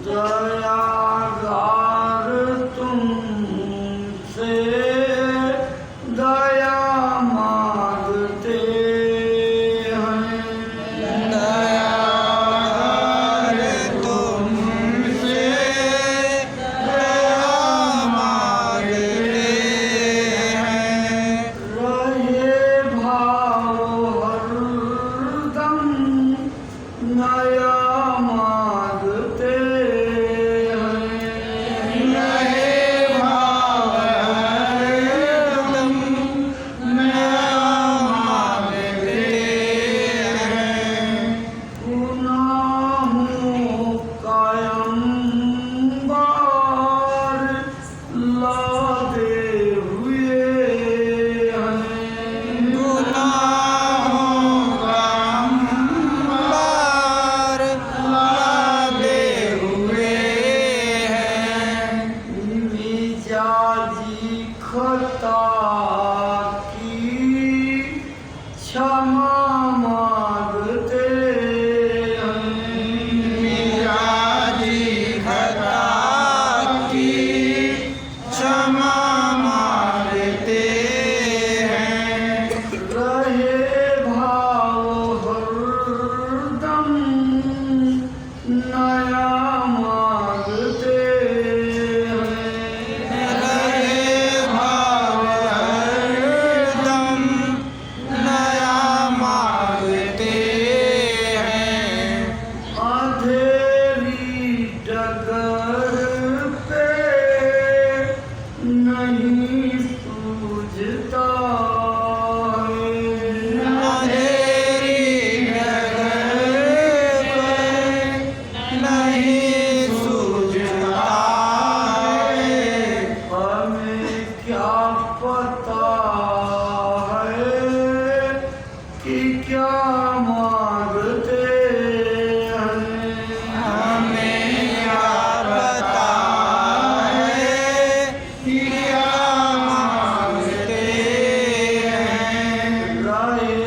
दयागार तुमसे दया मांगते हैं। दयागार तुमसे दया मांगते हैं। रहे भाव हरदम नया मांगते हैं। रहे भाव हरदम नया मांगते हैं। गुनाहों कायम बार लादे हुए हैं। गुनाहों का अंबार लादे हुए हैं। मिजाजी खता की क्षमा मांगते हैं। मिजाजी खता की क्षमा मांगते हैं। रहे भाव हरदम नया मांगते हैं। रहे भाव हरदम नया मांगते हैं। अंधेरी डगर पे नहीं सूझता है। अंधेरी डगर पे नहीं सूझता है। हमें क्या पता है कि क्या मांगते हैं। हमें क्या पता है कि क्या मांगते हैं। रहे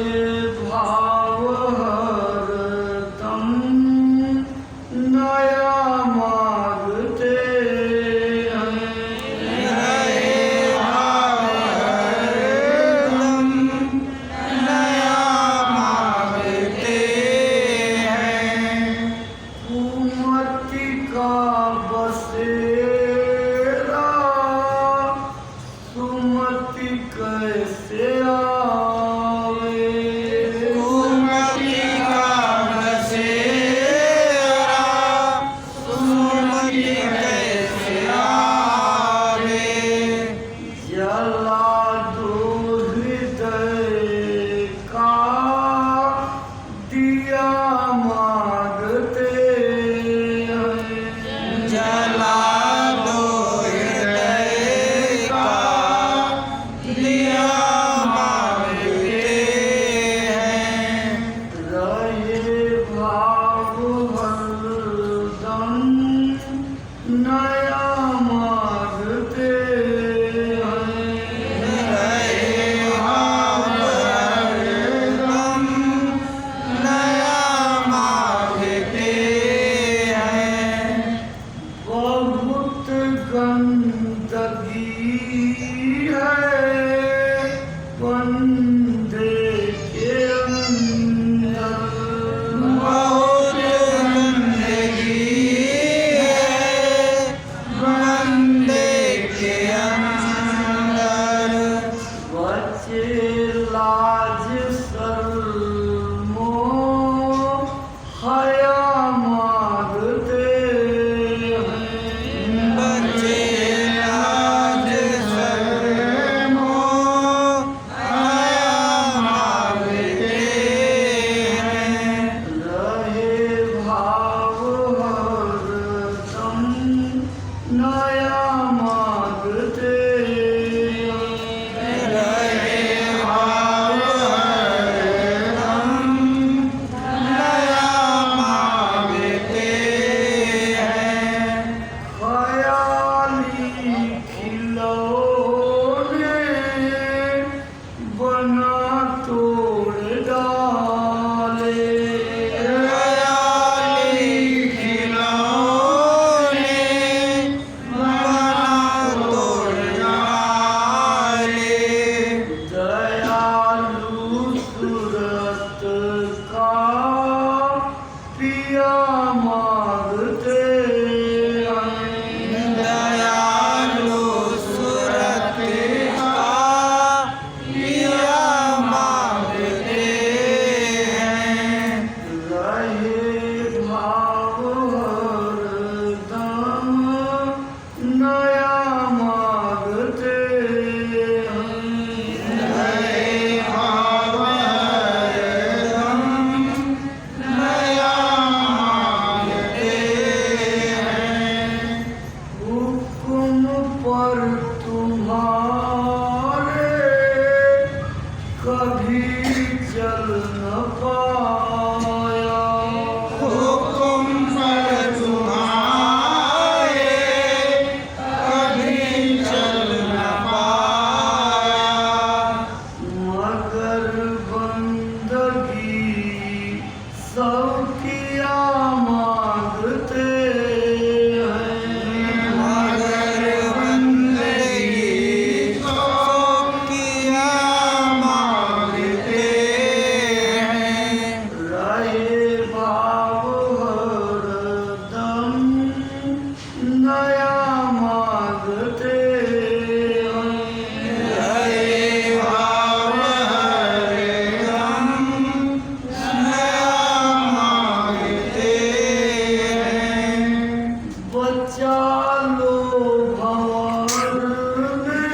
भाव हरदम नया मांगते हैं। रहे भाव हरदम नया मांगते हैं। कुमति का बसेरा सुमति कैसे आवे। कुमति का बसेरा सुमति कैसे आवे। जला दो हृदय का दिया मांगते हैं। जला दो हृदय का दिया मांगते हैं। रहे भाव हरदम नया मांगते हैं। रहे भाव हरदम नया मांगते हैं। बहुत गंदगी है बंदे के अंदर। बहुत गंदगी है बंदे के अंदर। बचे लाज शर्मो हया मांगते हैं। बचे लाज शर्मो हया मांगते हैं। रहे भाव हरदम नया मांगते हैं। रहे भाव हरदम नया मांगते पिया मांगते हैं। दयालु सुरत का पिया मांगते हैं। रहे भाव हरदम नया मांगते हैं। रहे भाव हरदम नया मांगते हैं। हुक्म पर तुम्हारे कभी चल न पाया। हुक्म पर तुम्हारे कभी चल न पाया। मगर बंदगी सब किया मांगते हैं। मगर बंदगी तो किया मांगते हैं। रहे भाव हरदम नया मांगते हैं। रहे भाव हरदम नया मांगते हैं। बचा लो भंवर में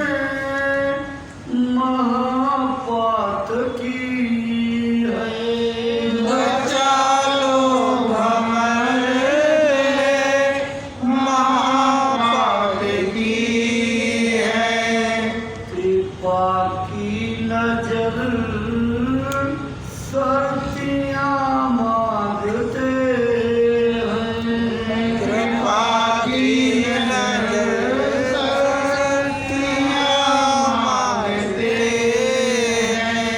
महापात की है। बचा लो भंवर महापाप की है। कृपा की नजर सर्तियाँ मांगते हैं। कृपा की नजर सर्तियाँ मांगते हैं।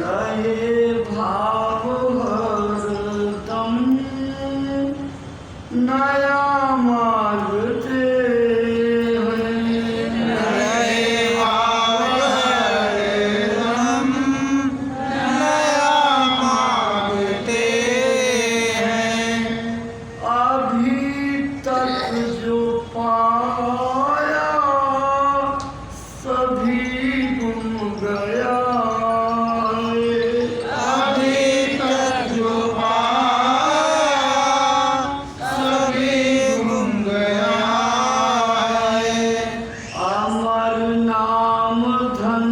रहे भाव हरदम नया मांगते हैं। रहे भाव हरदम नया मांगते हैं। अभी तक जो पाया सभी गुम गया है। अभी तक जो पाया सभी गुम गया है। अमर नाम धन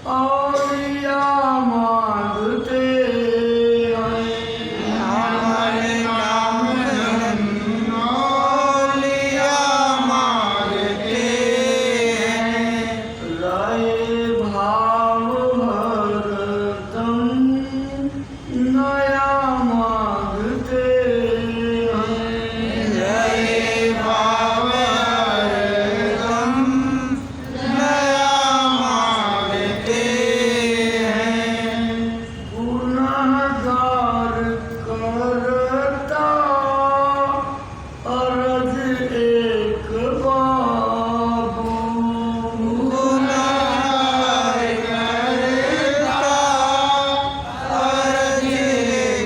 औरिया मांगते हैं। हमारे नाम धन औलिया मांगते हैं। रहे भाव हरदम नया मांगते हैं। रहे भाव हरदम नया मांगते हैं। गुनहगार करता अर्ज एक बाबू। गुनाह करता अर्ज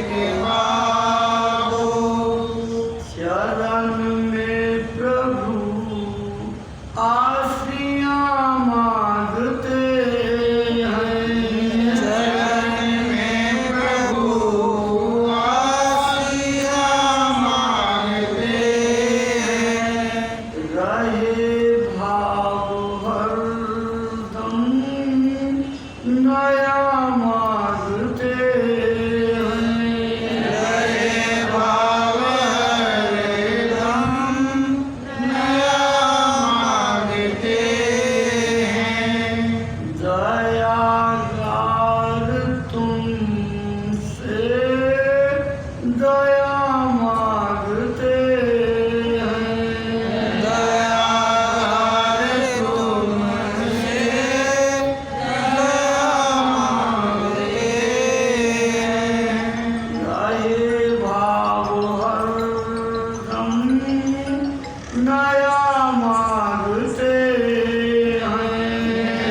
के बाबू। शरण में प्रभु आसियाँ मांगते हैं। शरण में प्रभु आसियाँ मांगते हैं। रहे भाव हरदम नया मांगते हैं। रहे भाव हरदम नया मांगते हैं। दयागार तुमसे दया मांगते हैं। दयागार तुमसे दया मांगते हैं। रहे भाव हरदम नया मांगते हैं।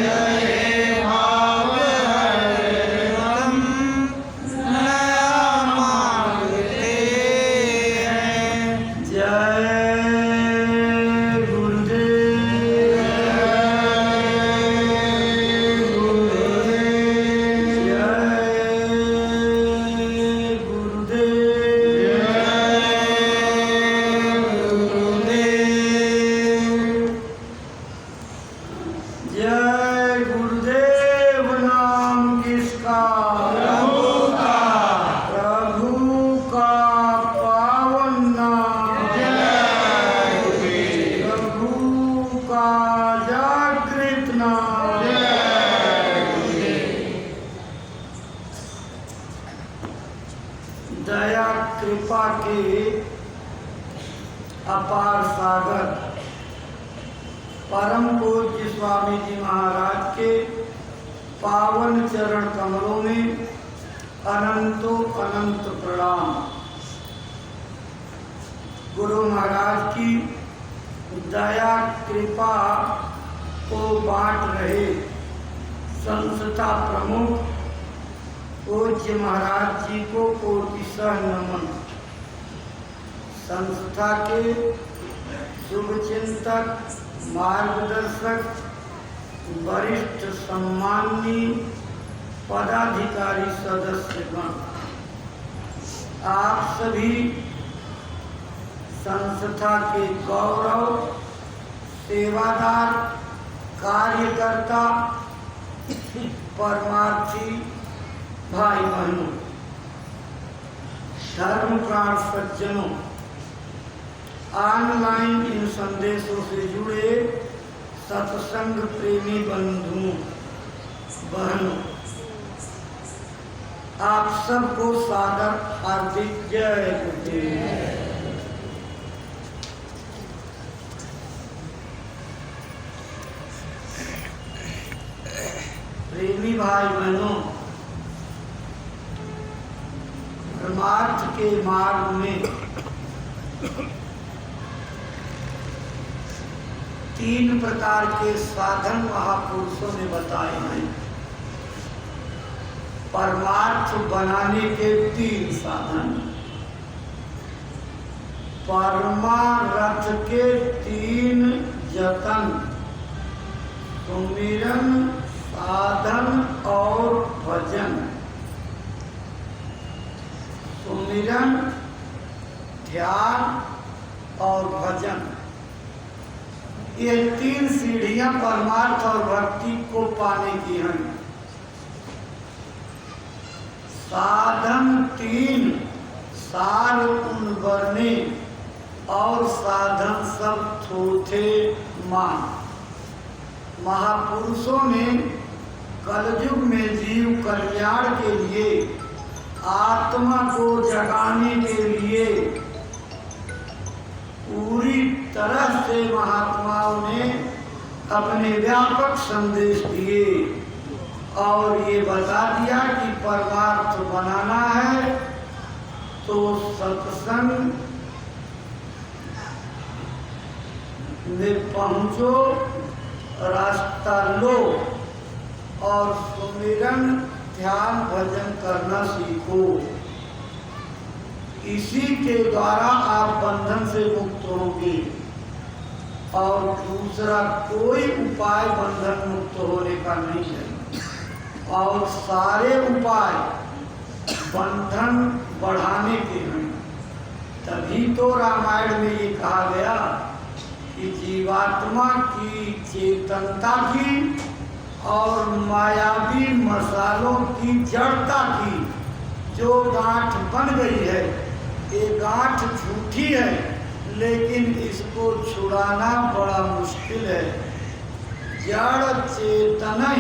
रहे भाव हरदम नया मांगते दया कृपा के अपार सागर परम पूज्य स्वामी जी महाराज के पावन चरण कमलों में अनंतों अनंत प्रणाम। गुरु महाराज की दया कृपा को बांट रहे संस्था प्रमुख पूज्य महाराज जी को कोटिशः नमन। संस्था के शुभचिंतक मार्गदर्शक वरिष्ठ सम्माननीय पदाधिकारी सदस्यगण, आप सभी संस्था के गौरव सेवादार कार्यकर्ता परमार्थी भाई बहनों, धर्म प्राण सज्जनों, ऑनलाइन इन संदेशों से जुड़े सत्संग प्रेमी बंधुओं बहनों, आप सबको सादर हार्दिक जय गुरुदेव। प्रेमी भाई बहनों, परमार्थ के मार्ग में तीन प्रकार के साधन महापुरुषों ने बताए हैं। परमार्थ बनाने के तीन साधन, परमार्थ के तीन जतन, सुमिरन, साधन और भजन। सुमिरन, ध्यान और भजन, ये तीन सीढ़ियां परमार्थ और भक्ति को पाने की हैं। साधन तीन, सार उन बरने और साधन सब थोथे मान। महापुरुषों ने कलयुग में जीव कल्याण के लिए, आत्मा को जगाने के लिए पूरी तरह से महात्माओं ने अपने व्यापक संदेश दिए और ये बता दिया कि परमार्थ बनाना है तो सत्संग में पहुंचो, रास्ता लो और सुमिरन ध्यान भजन करना सीखो। इसी के द्वारा आप बंधन से मुक्त होंगे और दूसरा कोई उपाय बंधन मुक्त होने का नहीं है। और सारे उपाय बंधन बढ़ाने के हैं। तभी तो रामायण में ये कहा गया कि जीवात्मा की चेतनता की और मायावी मसालों की जड़ता की जो गांठ बन गई है, ये गांठ झूठी है, लेकिन इसको छुड़ाना बड़ा मुश्किल है। जड़ चेतना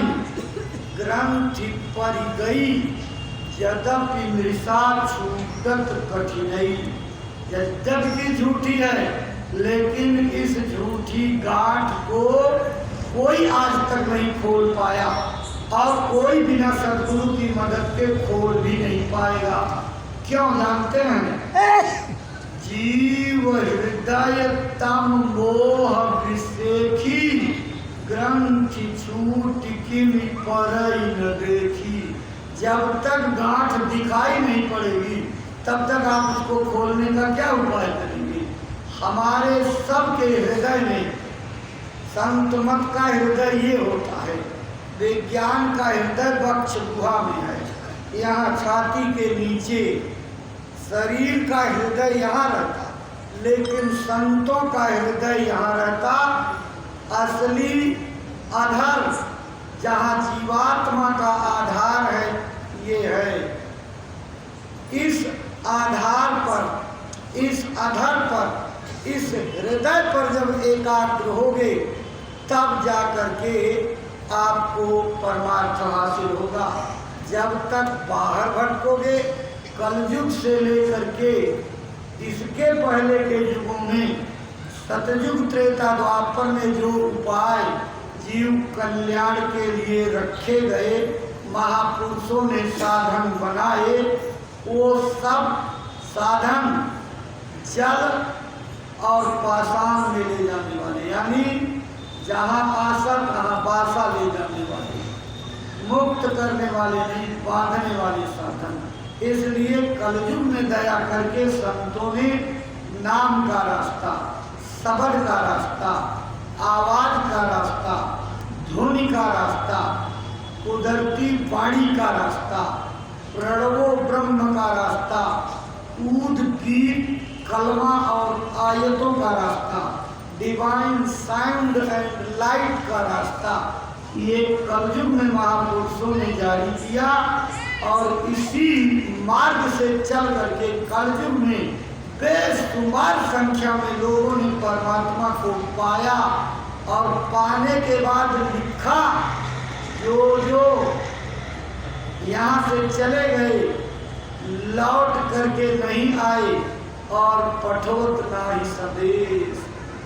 ग्रंथि पर गई, यद्यपि मृषा छूटत कठिनाई। यद्यपि झूठी है, लेकिन इस झूठी गांठ को कोई आज तक नहीं खोल पाया और कोई बिना सद्गुरु की मदद के खोल भी नहीं पाएगा। क्यों जानते हैं? जीव हृदय तम मोह विसेखी, ग्रंथि छूट किमि परई न देखी। जब तक गांठ दिखाई नहीं पड़ेगी तब तक आप उसको खोलने का क्या उपाय करेंगे? हमारे सबके हृदय में, संत मत का हृदय ये होता है, विज्ञान का हृदय वक्ष गुहा में है, यहाँ छाती के नीचे। शरीर का हृदय यहाँ रहता, लेकिन संतों का हृदय यहाँ रहता असली आधार, जहाँ जीवात्मा का आधार है, ये है। इस आधार पर, इस आधार पर, इस हृदय पर जब एकाग्र होगे तब जाकर के आपको परमार्थ हासिल होगा। जब तक बाहर भटकोगे कलयुग से लेकर के इसके पहले के युगों में सतयुग त्रेता द्वापर में जो उपाय जीव कल्याण के लिए रखे गए, महापुरुषों ने साधन बनाए, वो सब साधन जल और पाषाण में ले जाने वाले, यानी जहाँ आशा तहाँ बासा ले जाने वाले, मुक्त करने वाले नहीं, बांधने वाले साधन। इसलिए कलयुग में दया करके संतों ने नाम का रास्ता, शब्द का रास्ता, आवाज का रास्ता, ध्वनि का रास्ता, कुदरती वाणी का रास्ता, प्रणवो ब्रह्म का रास्ता, ऊद गीत कलमा और आयतों का रास्ता, डिवाइन साउंड एंड लाइट का रास्ता, ये कलयुग में महापुरुषों ने जारी किया। और इसी मार्ग से चल करके कलयुग में बेशुमार संख्या में लोगों ने परमात्मा को पाया, और पाने के बाद लिखा, जो जो यहाँ से चले गए लौट करके नहीं आए, और पठोत ना ही संदेश,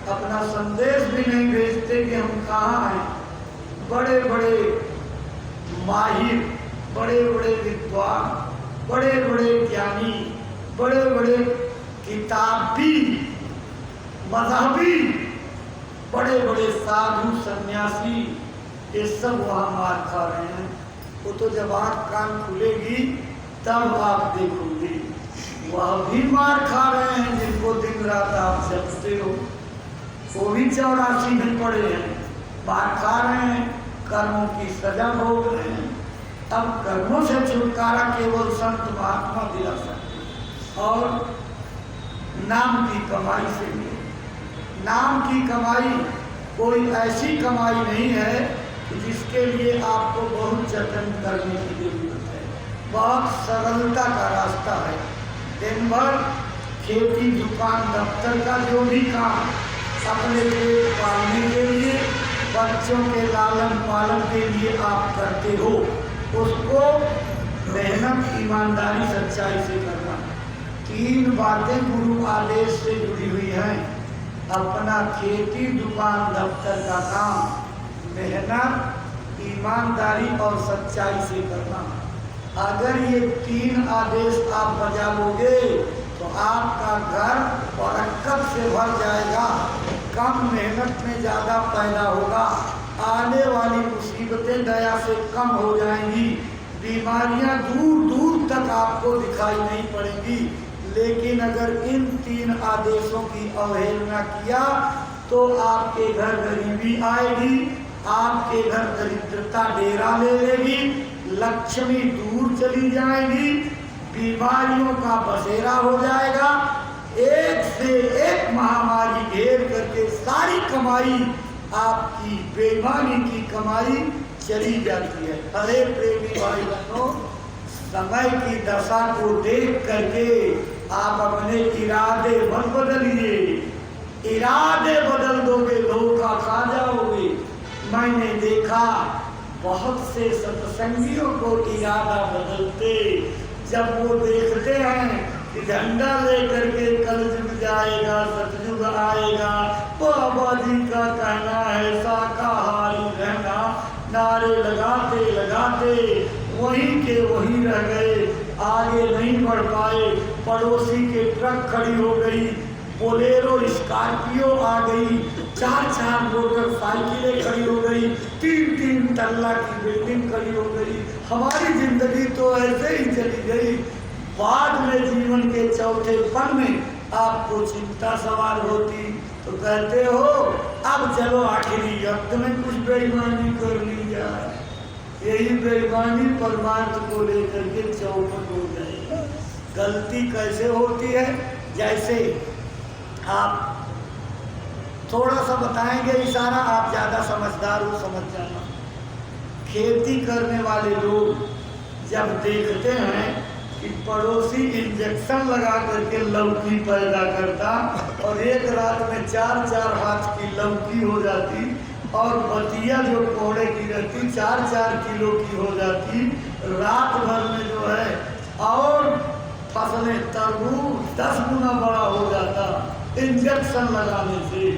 अपना संदेश भी नहीं भेजते कि हम कहाँ हैं। बड़े बड़े माहिर, बड़े बड़े विद्वान, बड़े बड़े ज्ञानी, बड़े बड़े किताबी, मजहबी, बड़े बड़े साधु सन्यासी, ये सब वहाँ मार खा रहे हैं। वो तो जब आँख कान खुलेगी तब आप देखोगे, वह भी मार खा रहे हैं जिनको दिन रात आप जपते हो, वो भी 84 में पड़े हैं, मार खा रहे हैं, कर्मों की सजा भोग रहे हैं। अब कर्मों से छुटकारा केवल संत महात्मा दिला सकते, और नाम की कमाई से भी। नाम की कमाई कोई ऐसी कमाई नहीं है कि जिसके लिए आपको बहुत जतन करने की जरूरत है, बहुत सरलता का रास्ता है। दिन भर खेती, दुकान, दफ्तर का जो भी काम अपने पेट पालने के लिए, बच्चों के लालन पालन के लिए आप करते हो, उसको मेहनत, ईमानदारी, सच्चाई से करना। 3 बातें गुरु आदेश से जुड़ी हुई हैं। अपना खेती, दुकान, दफ्तर का काम मेहनत, ईमानदारी और सच्चाई से करना। अगर ये 3 आदेश आप बजा लोगे तो आपका घर बरकत से भर जाएगा, कम मेहनत में ज़्यादा पैदा होगा, आने वाली मुसीबतें दया से कम हो जाएंगी, बीमारियां दूर दूर तक आपको दिखाई नहीं पड़ेंगी। लेकिन अगर इन 3 आदेशों की अवहेलना किया तो आपके घर गरीबी आएगी, आपके घर दरिद्रता डेरा ले लेगी, लक्ष्मी दूर चली जाएगी, बीमारियों का बसेरा हो जाएगा, एक से एक महामारी घेर करके सारी कमाई आपकी बेईमानी की कमाई चली जाती है। अरे प्रेमी भाई बहनों, समय की दशा को देख करके आप अपने इरादे मत बदलिए, इरादे बदल दोगे धोखा खा जाओगे। मैंने देखा बहुत से सत्संगियों को इरादा बदलते, जब वो देखते हैं कि झंडा लेकर के कलयुग जाएगा, सतयुग आएगा, बाबा जी का कहना है शाकाहारी रहना, नारे लगाते लगाते वहीं के वहीं रह गए, आगे नहीं बढ़ पाए। पड़ोसी के ट्रक खड़ी हो गई, बोलेरो स्कॉर्पियो आ गई, 4-4 मोटरसाइकिलें खड़ी हो गई, 3-3 तल्ला की बिल्डिंग खड़ी हो गई। हमारी जिंदगी तो ऐसे ही चली गई। बाद में जीवन के चौथे पल में आपको चिंता सवार होती तो कहते हो अब चलो आखिरी वक्त में कुछ बेईमानी कर ली जाए। यही बेईमानी परमार्थ को लेकर के चौपट हो जाए। गलती कैसे होती है? जैसे आप थोड़ा सा बताएंगे इशारा, आप ज़्यादा समझदार हो, समझ जाना। खेती करने वाले लोग जब देखते हैं कि पड़ोसी इंजेक्शन लगा करके लौकी पैदा करता और एक रात में 4-4 हाथ की लौकी हो जाती, और बतिया जो कोड़े की रहती 4-4 किलो की हो जाती, रात भर में जो है, और फसलें तरबूज 10 गुना बड़ा हो जाता इंजेक्शन लगाने से।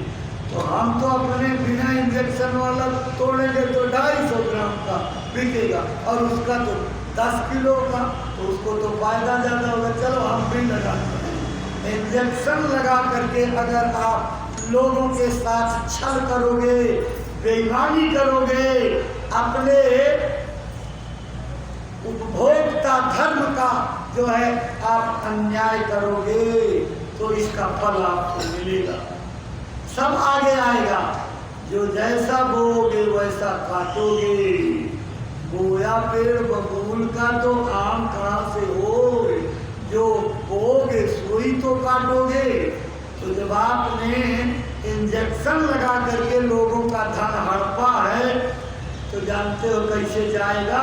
तो हम तो अपने बिना इंजेक्शन वाला तोड़ेंगे तो 250 ग्राम का बिकेगा और उसका तो 10 किलो का, तो उसको तो फायदा ज़्यादा होगा। चलो हम भी लगाते हैं। इंजेक्शन लगा करके अगर आप लोगों के साथ छल करोगे, बेईमानी करोगे, अपने उपभोक्ता धर्म का जो है आप अन्याय करोगे, तो इसका फल आपको मिलेगा। सब आगे आएगा। जो जैसा बोओगे वैसा काटोगे। बोया पेड़ बबूल का तो आम कहाँ से हो, जो बोओगे सोई तो काटोगे। तो जब आपने इंजेक्शन लगा करके लोगों का धन हड़पा है, तो जानते हो कैसे जाएगा?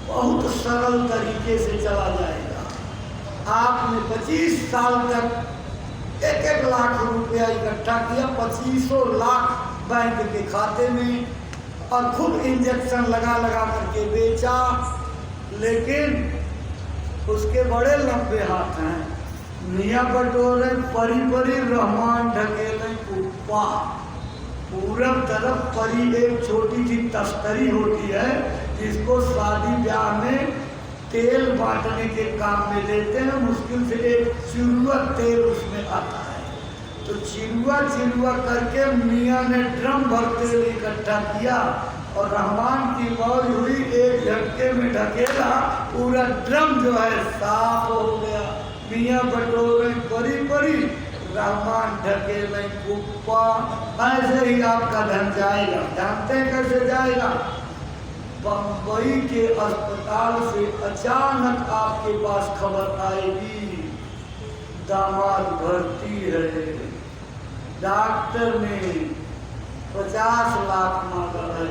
बहुत सरल तरीके से चला जाएगा। आपने 25 साल तक 1-1 लाख रुपया इकट्ठा किया, 2500 लाख बैंक के खाते में, और खूब इंजेक्शन लगा लगा करके बेचा। लेकिन उसके बड़े लंबे हाथ हैं। मियाँ बटोरे परी परी रहमान ढकेले कुप्पा। पूरब तरफ परी एक छोटी सी तस्करी होती है, जिसको शादी ब्याह में तेल बांटने के काम में लेते हैं। मुश्किल से एक चिरुआ तेल उसमें आता है। तो चिरुआ करके मियाँ ने ड्रम भर तेल इकट्ठा किया और रहमान की मौज हुई। एक झटके में ढकेला, पूरा ड्रम जो है साफ हो गया। मियाँ बटोरे परी परी, रहमान ढकेले कुप्पा। ऐसे ही आपका धन जाएगा। जानते हैं कैसे जाएगा? बम्बई के अस्पताल से अचानक आपके पास खबर आएगी, दामाद भर्ती है। डॉक्टर ने 50 लाख मांगा है,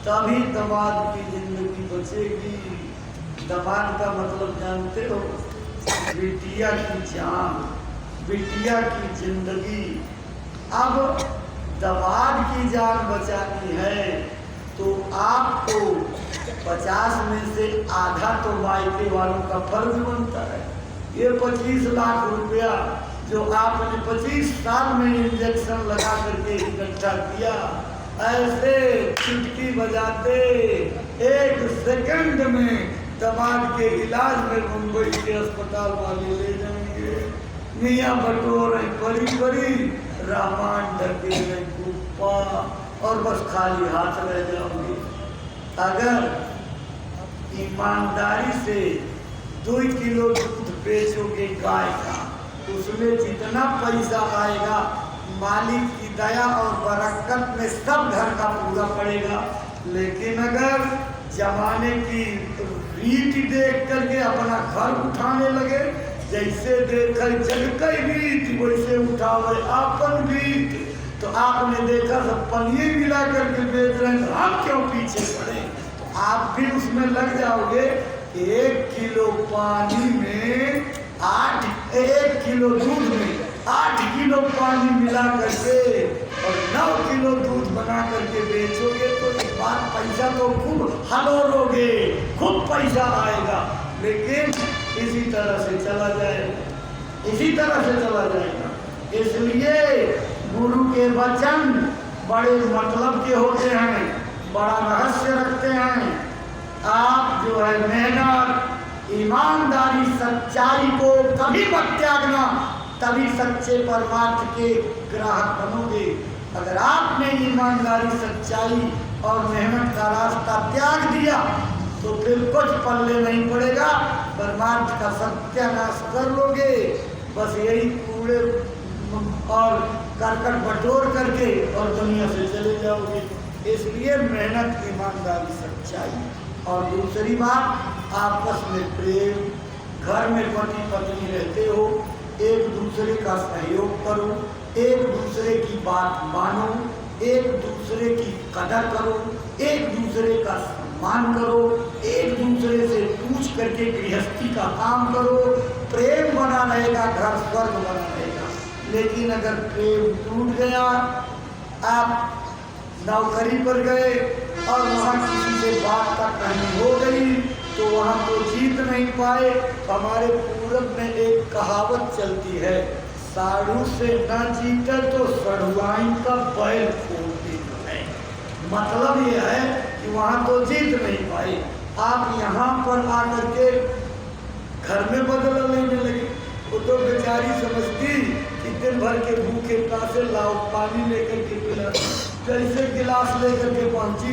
तभी दामाद की जिंदगी बचेगी। दामाद का मतलब जानते हो? बिटिया की जान, बिटिया की जिंदगी। अब दामाद की जान बचानी है तो आपको 50 में से आधा तो मायके वालों का फर्ज बनता है। ये 25 लाख रुपया जो आपने 25 साल में इंजेक्शन लगा करके इकट्ठा किया, ऐसे चुटकी बजाते 1 सेकंड में दामाद के इलाज में मुंबई के अस्पताल वाले ले जाएंगे। मियाँ बटोरे परी परी, रहमान ढकेले कुप्पा, और बस खाली हाथ रह जाओगे। अगर ईमानदारी से 2 किलो दूध बेचोगे गाय का, उसमें जितना पैसा आएगा मालिक की दया और बरकत में सब घर का पूरा पड़ेगा। लेकिन अगर जमाने की रीत देख करके अपना घर उठाने लगे, जैसे देखे जग कई रीत वैसे उठावे आपन रीत, तो आपने देखा सब पनिये मिला करके बेच रहे हैं, आप क्यों पीछे पड़े? तो आप भी उसमें लग जाओगे। 1 किलो पानी में 1 किलो दूध में 8 किलो पानी मिला करके और 9 किलो दूध बना करके बेचोगे तो एक बात, पैसा तो खूब हलोरोगे, खूब पैसा आएगा। लेकिन इसी तरह से चला जाएगा, इसी तरह से चला जाएगा। इसलिए गुरु के वचन बड़े मतलब के होते हैं, बड़ा रहस्य रखते हैं। आप जो है मेहनत, ईमानदारी, सच्चाई को कभी मत त्यागना, तभी सच्चे परमार्थ के ग्राहक बनोगे। अगर आपने ईमानदारी, सच्चाई और मेहनत का रास्ता त्याग दिया तो फिर कुछ पल्ले नहीं पड़ेगा, परमार्थ का सत्यानाश कर लोगे। बस यही कूड़े और करकट बटोर करके और दुनिया से चले जाओगे। इसलिए मेहनत, ईमानदारी, सच्चाई। और दूसरी बात, आपस में प्रेम। घर में पति पत्नी रहते हो, एक दूसरे का सहयोग करो, एक दूसरे की बात मानो, एक दूसरे की कदर करो, एक दूसरे का सम्मान करो, एक दूसरे से पूछ करके गृहस्थी का काम करो। प्रेम बना रहेगा, घर स्वर्ग बना रहेगा। लेकिन अगर प्रेम टूट गया, आप नौकरी पर गए और वहाँ किसी से बात का कहनी हो गई, तो वहाँ तो जीत नहीं पाए। हमारे पूरब में एक कहावत चलती है, साड़ू से न जीते तो सड़ुआई का बैल खोलती है। मतलब ये है कि वहाँ तो जीत नहीं पाए, आप यहाँ पर आकर के घर में बदला लेने लगे। वो तो बेचारी समझती कि दिन भर के भूखे प्यासे लाओ पानी लेकर के पिला, कैसे गिलास लेकर के पहुंची,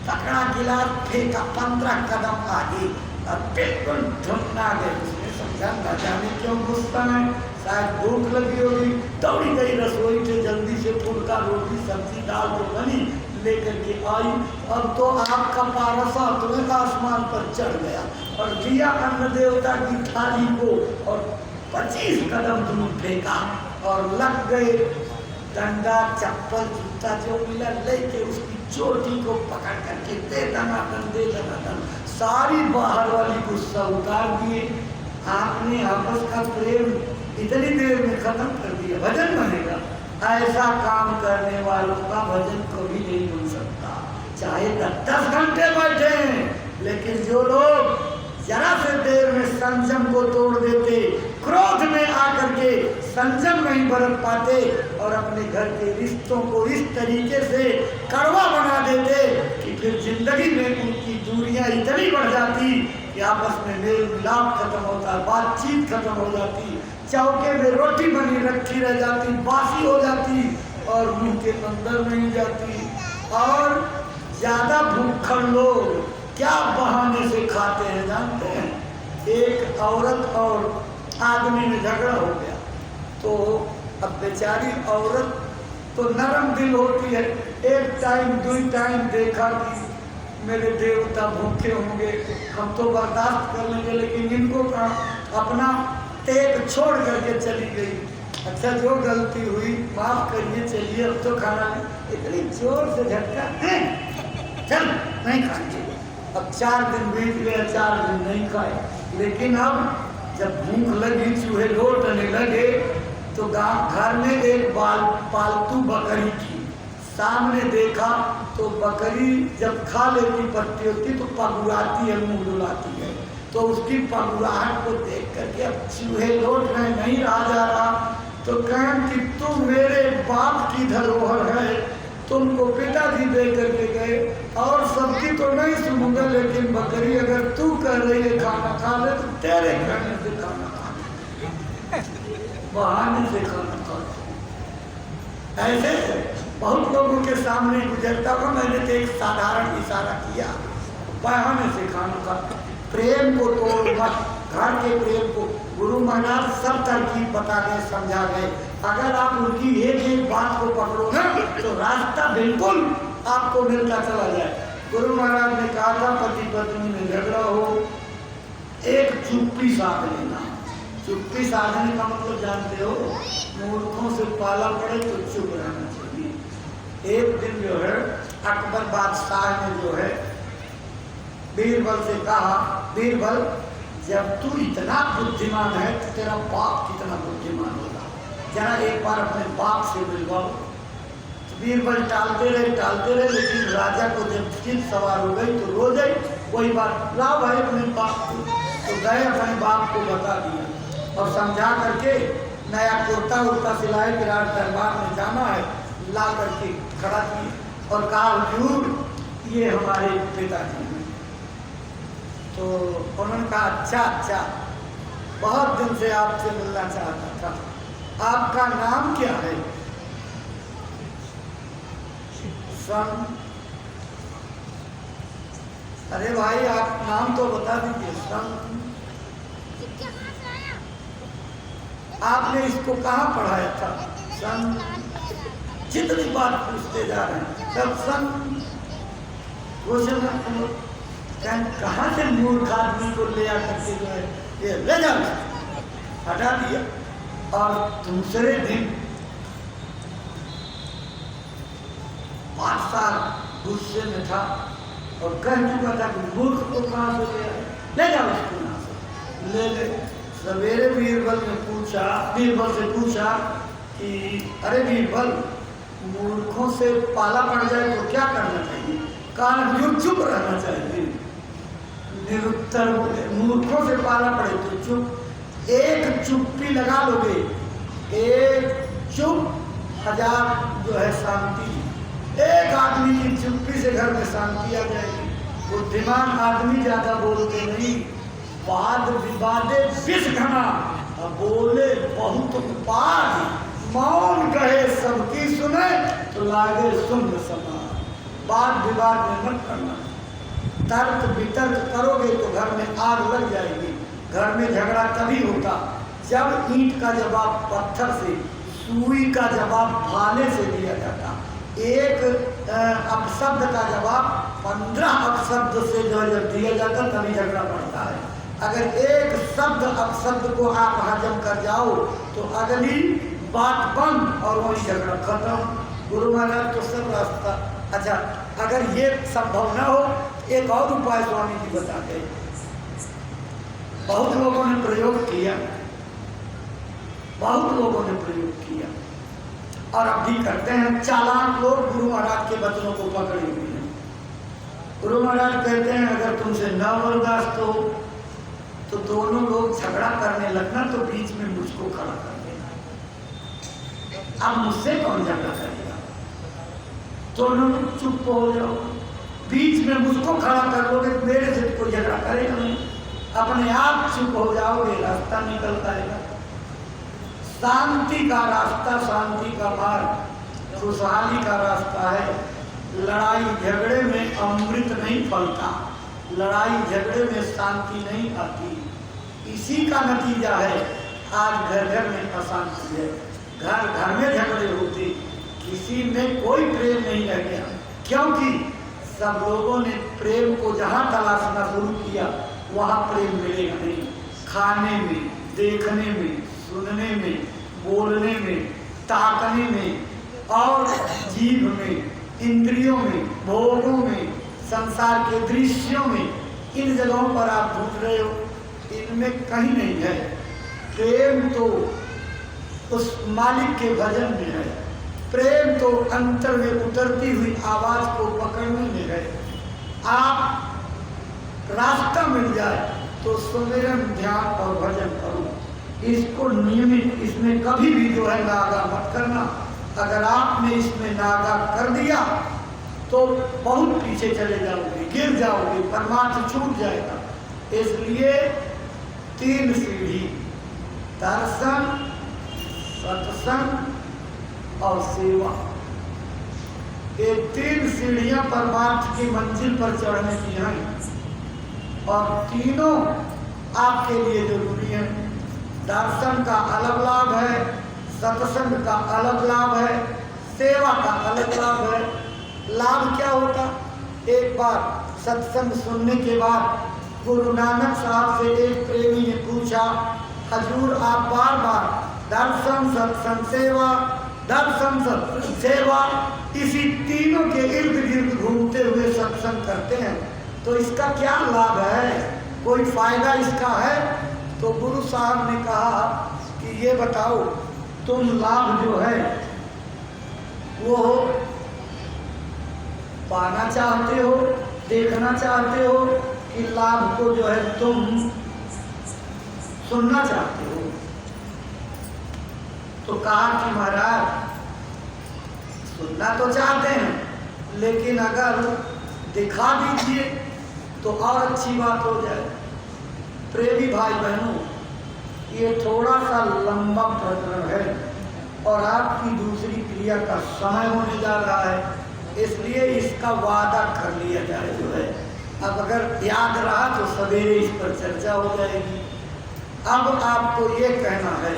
तकड़ा गिलास फेंका 15 कदम आगे और बिल्कुल ढूंढना गए। उसने समझा न जाने क्यों गुस्सा है, शायद भूख लगी होगी, दौड़ी गई रसोई से जल्दी से फुल्का रोटी सब्जी दाल तो बनी लेकर के आई। अब तो आपका पारसा तुरंत आसमान पर चढ़ गया और दिया अन्न देवता की थाली को और 25 कदम दूर फेंका और लग गए डंडा चप्पल जूता जो मिला लेके उसकी चोटी को पकड़ करके दे दनादन सारी बाहर वाली गुस्सा उतार दिए। आपने आपस का प्रेम इतनी देर में खत्म कर दिया, भजन बनेगा। ऐसा काम करने वालों का भजन कभी नहीं बन सकता, चाहे 10 घंटे बैठे, लेकिन जो लोग जरा से देर में संयम को तोड़ देते, क्रोध में आकर के संयम नहीं बरत पाते और अपने घर के रिश्तों को इस तरीके से कड़वा बना देते कि फिर जिंदगी में उनकी दूरियां इतनी बढ़ जाती कि आपस में मेल मिलाप खत्म होता, बातचीत खत्म हो जाती, चौके में रोटी बनी रखी रह जाती, बासी हो जाती और मुंह के अंदर नहीं जाती। और ज्यादा भूखड़ लोग क्या बहाने से खाते हैं जानते हैं? एक औरत और आदमी में झगड़ा हो गया तो अब बेचारी औरत तो नरम दिल होती है, एक टाइम 2 टाइम देखा कि मेरे देवता भूखे होंगे, हम तो बर्दाश्त कर लेंगे, लेकिन इनको अपना तेज छोड़ करके चली गई। अच्छा जो गलती हुई माफ करिए, चलिए अब तो खाना इतनी जोर से झटका है, चल नहीं खाएंगे। अब 4 दिन बीत गए, 4 दिन नहीं खाए, लेकिन अब जब भूख लगी, चूहे लौटने लगे तो घर में एक पालतू बकरी थी। सामने देखा तो बकरी जब खा लेती पत्ती होती तो पगुराती है, मुंह डुलाती है, तो उसकी पगुराहट को देख करके अब चूहे लौट रहे, नहीं रहा जा रहा, तो कहें कि तुम मेरे बाप की धरोहर है, तुमको पिताजी दे करके गए और सबकी तो नहीं सुनूंगा, लेकिन बकरी अगर तू कर रही है खाना खा ले तो तेरे कहने से खाना खा ले, बहाने से खाना खा ले। ऐसे बहुत लोगों के सामने गुजरता हुआ मैंने तो एक साधारण इशारा किया, बहाने से खाना खा। प्रेम को तोड़ मत, घर के प्रेम को गुरु महाराज सब तरकीब बता गए, समझा गए। अगर आप उनकी एक बात को पकड़ो ना तो रास्ता बिल्कुल आपको मिलता चला जाए। गुरु महाराज ने कहा था पति पत्नी में झगड़ा हो, एक चुप्पी साध लेना। चुप्पी साधने का मतलब जानते हो, मूर्खों से पाला पड़े तो चुप रहना चाहिए। एक दिन जो है अकबर बादशाह ने जो है बीरबल से कहा, बीरबल जब तू इतना बुद्धिमान है तो तेरा बाप कितना बुद्धिमान होगा, जरा एक बार अपने बाप से मिलवाओ। तो बीरबल टालते रहे, लेकिन राजा को जब जिद सवार हो गई तो रो गई, वही बात लाओ भाई अपने बाप को। तो गए अपने बाप को बता दिया और समझा करके नया कुर्ता उर्ता सिलाए, विराट दरबार में जाना है, ला करके खड़ा किए और कहा हुजूर ये हमारे पिताजी हैं। तो उन्होंने कहा अच्छा, बहुत दिन से आपसे मिलना चाहता था, आपका नाम क्या है? सन। अरे भाई आप नाम तो बता दीजिए। सन। आपने इसको कहाँ पढ़ाया था? सन। जितनी बात पूछते जा रहे हैं सब सन। कहाँ से मूर्ख आदमी को ले आकर के जो है ये ले जाओ, हटा दिया। और दूसरे दिन बादशाह गुस्से में था और कह चुका था कि मूर्ख को कहाँ से ले जाओ इसको यहाँ से ले ले। सवेरे बीरबल से पूछा कि अरे बीरबल, मूर्खों से पाला पड़ जाए तो क्या करना चाहिए? कहा हुजूर चुप रहना चाहिए। निरुत्तर बोले, मूर्खों से पाला पड़े तो चुप। एक चुप्पी लगा लोगे, एक चुप 1000 जो है शांति। एक आदमी की चुप्पी से घर में शांति आ जाएगी। बुद्धिमान आदमी ज्यादा बोलते नहीं, वाद विवादे विष घना, बोले बहुत उपाय, मौन कहे सबकी सुने तो लागे सुन समा। वाद विवाद में मत करना, तर्क वितर्क करोगे तो घर में आग लग जाएगी। घर में झगड़ा तभी होता जब ईंट का जवाब पत्थर से, सुई का जवाब भाले से दिया जाता। एक अपशब्द का जवाब 15 अपशब्द से जो जब दिया जाता तभी झगड़ा पड़ता है। अगर एक शब्द अपशब्द को आप हजम कर जाओ तो अगली बात बंद और वही झगड़ा खत्म। गुरु महाराज तो सब रास्ता। अच्छा, अगर ये संभव न हो एक और उपाय स्वामी जी बताते हैं। बहुत लोगों ने प्रयोग किया, बहुत लोगों ने प्रयोग किया और अब भी करते हैं। चालाक लोग गुरु महाराज के वचनों को पकड़े हुए हैं। गुरु महाराज कहते हैं अगर तुमसे न बर्दाश्त हो तो दोनों लोग झगड़ा करने लगना तो बीच में मुझको खड़ा कर देना। अब मुझसे कौन झगड़ा करेगा? दोनों लोग चुप हो जाओ, बीच में मुझको खड़ा कर लोगे, मेरे से कोई झगड़ा करेगा नहीं, अपने आप चुप हो जाओगे, रास्ता निकल आएगा। शांति का रास्ता, शांति का मार्ग खुशहाली का रास्ता है। लड़ाई झगड़े में अमृत नहीं फलता, लड़ाई झगड़े में शांति नहीं आती। इसी का नतीजा है आज घर घर में अशांति है, घर घर में झगड़े होते, किसी में कोई प्रेम नहीं रह गया। क्योंकि सब लोगों ने प्रेम को जहाँ तलाशना शुरू किया वहाँ प्रेम मिलेगा नहीं। खाने में, देखने में, सुनने में, बोलने में, ताकने में और जीभ में, इंद्रियों में, भोगों में, संसार के दृश्यों में, इन जगहों पर आप ढूंढ रहे हो, इनमें कहीं नहीं है। प्रेम तो उस मालिक के भजन में है, प्रेम तो अंतर में उतरती हुई आवाज को पकड़ने में है। आप रास्ता मिल जाए तो सुमिरन, ध्यान और भजन करो, इसको नियमित, इसमें कभी भी जो है नागा मत करना। अगर आपने इसमें नागा कर दिया तो बहुत पीछे चले जाओगे, गिर जाओगे, परमार्थ छूट जाएगा। इसलिए 3 सीढ़ी, दर्शन, सत्संग और सेवा, ये 3 सीढ़ियां परमार्थ की मंजिल पर चढ़ने की हैं और तीनों आपके लिए जरूरी है। दर्शन का अलग लाभ है, सत्संग का अलग लाभ है, सेवा का अलग लाभ है। लाभ क्या होता? एक बार सत्संग सुनने के बाद गुरु नानक साहब से एक प्रेमी ने पूछा, हजूर आप बार बार दर्शन सत्संग सेवा, दर्शन सत्संग सेवा, इसी तीनों के इर्द गिर्द घूमते हुए सत्संग करते हैं, तो इसका क्या लाभ है? कोई फायदा इसका है? तो गुरु साहब ने कहा कि ये बताओ, तुम लाभ जो है वो पाना चाहते हो, देखना चाहते हो कि लाभ को जो है तुम सुनना चाहते हो? तो कहा कि महाराज सुनना तो चाहते हैं, लेकिन अगर दिखा दीजिए तो और अच्छी बात हो जाए। प्रेमी भाई बहनों, ये थोड़ा सा लंबा प्रकरण है और आपकी दूसरी क्रिया का समय होने जा रहा है, इसलिए इसका वादा कर लिया जाए जो है। अब अगर याद रहा तो सवेरे इस पर चर्चा हो जाएगी। अब आपको ये कहना है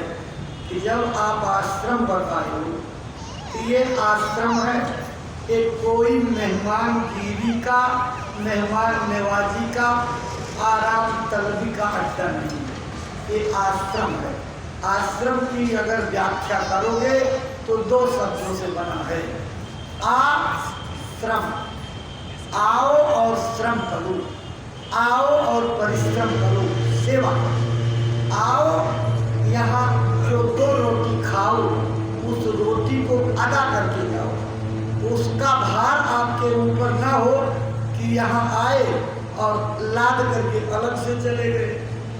कि जब आप आश्रम बताए हो तो ये आश्रम है, एक कोई मेहमान गिरी का, मेहमान नवाजी का, आराम तलबी का अड्डा नहीं, ये आश्रम है। आश्रम की अगर व्याख्या करोगे तो 2 शब्दों से बना है, आश्रम, आओ और श्रम करो, आओ और परिश्रम करो, सेवा करो। आओ यहाँ जो 2 रोटी खाओ, उस रोटी को अदा करके जाओ, उसका भार आपके ऊपर ना हो कि यहाँ आए और लाद करके अलग से चले गए।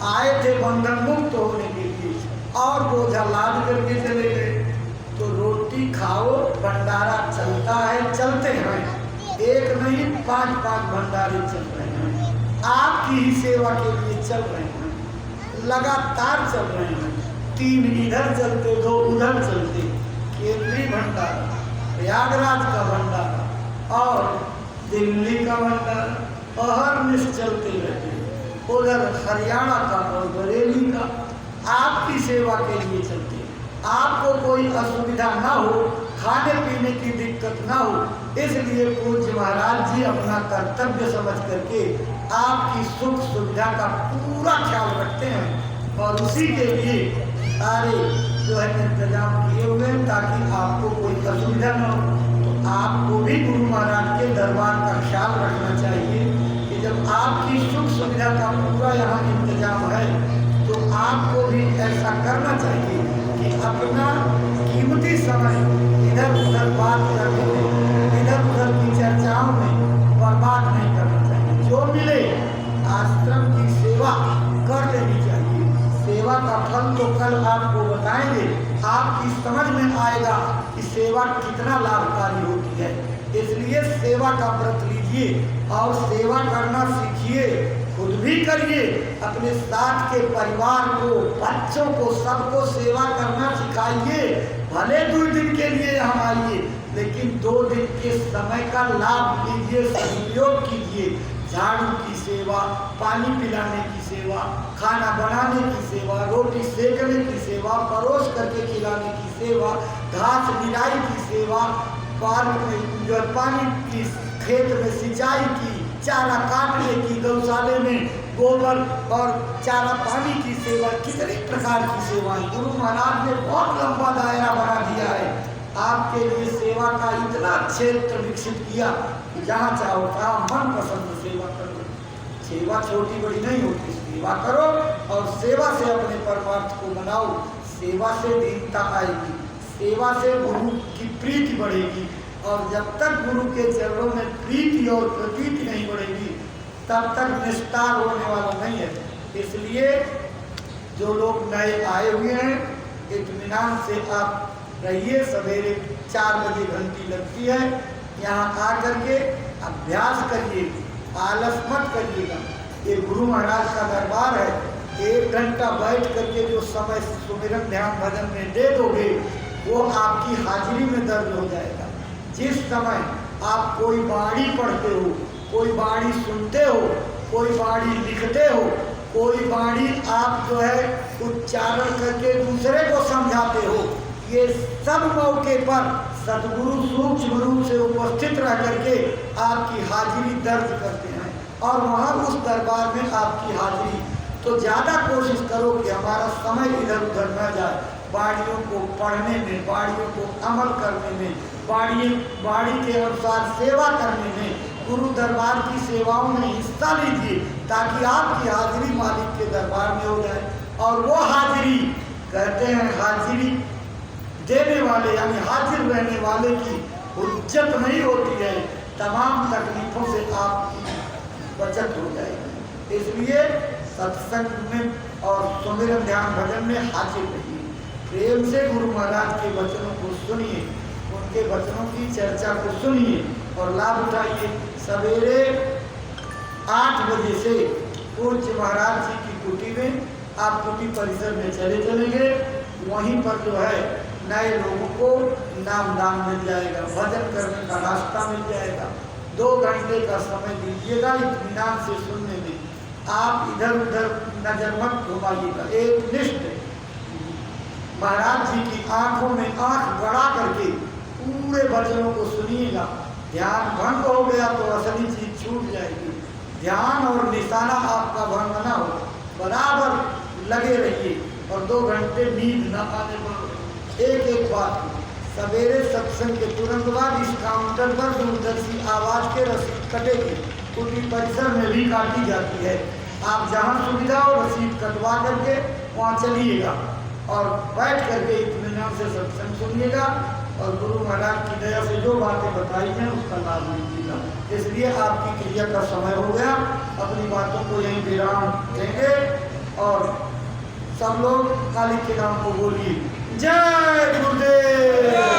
आए थे बंधन मुक्त होने के लिए और बोझा लाद करके चले गए। तो रोटी खाओ, भंडारा चलता है, चलते हैं, एक नहीं 5-5 भंडारे चल रहे हैं, आपकी ही सेवा के लिए चल रहे हैं, लगातार चल रहे हैं। 3 इधर चलते, 2 उधर चलते, केंद्रीय भंडारा, प्रयागराज का भंडारा और दिल्ली का भंडारा हर निश चलते रहते, उधर हरियाणा का और बरेली का, आपकी सेवा के लिए चलते। आपको कोई असुविधा ना हो, खाने पीने की दिक्कत ना हो, इसलिए पूज्य महाराज जी अपना कर्तव्य समझ करके आपकी सुख सुविधा का पूरा ख्याल रखते हैं और उसी के लिए सारे जो है इंतजाम किए हुए हैं ताकि आपको कोई असुविधा न हो। तो आपको भी गुरु महाराज के दरबार का ख्याल रखना चाहिए कि जब आपकी सुख सुविधा का पूरा यहाँ इंतजाम है तो आपको भी ऐसा करना चाहिए कि अपना कीमती समय इधर उधर बात करने में, इधर उधर की चर्चाओं में बर्बाद नहीं करना चाहिए। जो मिले आश्रम की सेवा कर लेनी चाहिए। सेवा का फल तो कल आपको बताएंगे, आपकी समझ में आएगा कि सेवा कितना लाभकारी होती है। इसलिए सेवा का व्रत लीजिए और सेवा करना सीखिए, खुद भी करिए, अपने साथ के परिवार को, बच्चों को, सबको सेवा करना सिखाइए। भले 2 दिन के लिए यहाँ आइए, लेकिन 2 दिन के समय का लाभ लीजिए, सदुपयोग कीजिए। झाड़ू की सेवा, पानी पिलाने की सेवा, खाना बनाने की सेवा, रोटी सेकने की सेवा, परोस करके खिलाने की सेवा, घास निराई की सेवा, पार्क में जो पानी की, खेत में सिंचाई की, चारा काटने की, गौशाले में गोबर और चारा पानी की सेवा, कितने प्रकार की सेवाएं गुरु महाराज ने बहुत लंबा दायरा बना दिया है। आपके लिए सेवा का इतना क्षेत्र विकसित किया कि जहाँ चाहो तहाँ मन पसंद सेवा करो। सेवा छोटी बड़ी नहीं होती, सेवा करो और सेवा से अपने परमार्थ को बनाओ। सेवा से दीनता आएगी, सेवा से गुरु की प्रीति बढ़ेगी और जब तक गुरु के चरणों में प्रीति और प्रतीति नहीं बढ़ेगी तब तक निस्तार होने वाला नहीं है। इसलिए जो लोग नए आए हुए हैं, इत्मीनान से आप रहिए। सवेरे 4 बजे घंटी लगती है, यहाँ आकर के अभ्यास करिए, आलस मत करिएगा। ये गुरु महाराज का दरबार है। 1 घंटा बैठ करके जो समय सुमिरन ध्यान भजन में दे दोगे वो आपकी हाजिरी में दर्ज हो जाएगा। जिस समय आप कोई बाणी पढ़ते हो, कोई बाणी सुनते हो, कोई बाणी लिखते हो, कोई बाणी आप जो है उच्चारण करके दूसरे को समझाते हो, ये सब मौके पर सदगुरु सूक्ष्म रूप से उपस्थित रह करके आपकी हाजिरी दर्ज करते हैं और वहाँ उस दरबार में आपकी हाजिरी। तो ज़्यादा कोशिश करो कि हमारा समय इधर उधर न जाए। बाणियों को पढ़ने में, बाणियों को अमल करने में, बाणी के अनुसार सेवा करने में, गुरु दरबार की सेवाओं में हिस्सा लीजिए ताकि आपकी हाजिरी मालिक के दरबार में हो जाए। और वो हाजिरी कहते हैं, हाजिरी देने वाले यानी हाजिर रहने वाले की उज्जत नहीं होती है, तमाम तकलीफों से आपकी बचत हो जाएगी। इसलिए सत्संग में और सुमिरन ध्यान भजन में हाजिर रहिए। प्रेम से गुरु महाराज के वचनों को सुनिए, उनके वचनों की चर्चा को सुनिए और लाभ उठाइए। सवेरे 8 बजे से पूज्य महाराज जी की कुटी में, आप कुटी परिसर में चले चलेंगे, वहीं पर जो है नए लोगों को नाम दान मिल जाएगा, भजन करने का रास्ता मिल जाएगा। 2 घंटे का समय दीजिएगा इत्मीनान से सुनने में। आप इधर उधर नजर मत घुमाइएगा। एक निष्ठ महाराज जी की आंखों में आंख गड़ा करके पूरे वचनों को सुनिएगा। ध्यान भंग हो गया तो असली चीज छूट जाएगी। ध्यान और निशाना आपका भंग ना हो, बराबर लगे रहिए और 2 घंटे नींद न आने पर। एक बात, सवेरे सत्संग के तुरंत बाद इस काउंटर पर दूरदर्शी आवाज के रसीद कटेगी। कुटी परिसर में भी काटी जाती है। आप जहां सुविधा हो रसीद कटवा करके वहां चलिएगा और बैठ करके इत्मीनान से सत्संग सुनिएगा। और गुरु महाराज की दया से जो बातें बताई हैं उसका लाभ लीजिएगा। इसलिए आपकी क्रिया का समय हो गया, अपनी बातों को यहीं विराम देंगे और सब लोग काली के नाम को बोलिए जय गुरुदेव।